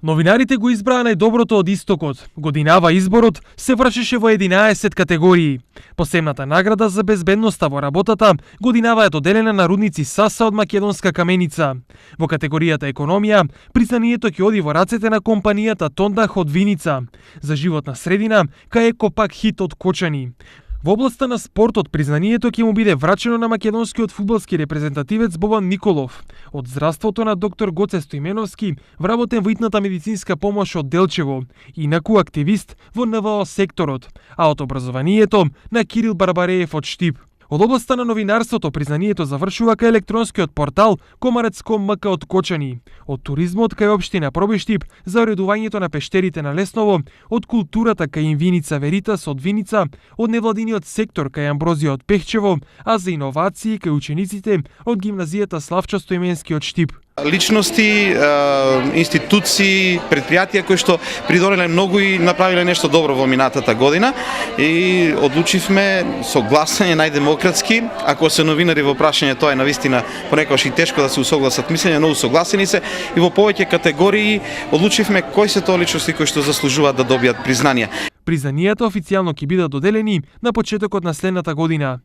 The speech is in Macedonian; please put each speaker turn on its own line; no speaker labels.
Новинарите го избраа најдоброто од истокот. Годинава изборот се вршеше во 11 категории. Посебната награда за безбедноста во работата годинава е доделена на рудници Саса од македонска каменица. Во категоријата економија, признанието ќе оди во рацете на компанијата Тондах од Виница. За животна средина, кај Екопак Хит од Кочани. Во областа на спортот, признанието ќе му биде врачено на македонскиот фудбалски репрезентативец Бобан Николов. Од здравството на доктор Гоце Стоименовски, вработен во итната медицинска помош од Делчево, инаку активист во НВО секторот, а од образованието на Кирил Барбареев од Штип. Од областа на новинарството, признанието завршува кај електронскиот портал Комарец.мк од Кочани, од туризмот кај општина Пробиштип за уредувањето на пештерите на Лесново, од културата кај Инвиница Веритас од Виница, од невладиниот сектор кај Амброзија од Пехчево, а за иновации кај учениците од гимназијата Славчо Стоименски од Штип.
Личности, институции, предпријатија кои што придонеле многу и направиле нешто добро во минатата година и одлучивме со гласање најдемократски, ако се новинари во прашање тоа е навистина понекогаш и тешко да се усогласат мислења, но усогласени се и во повеќе категории одлучивме кои се тоа личности кои што заслужуваат да добијат признанија.
Признанијата официјално ќе бидат доделени на почетокот на следната година.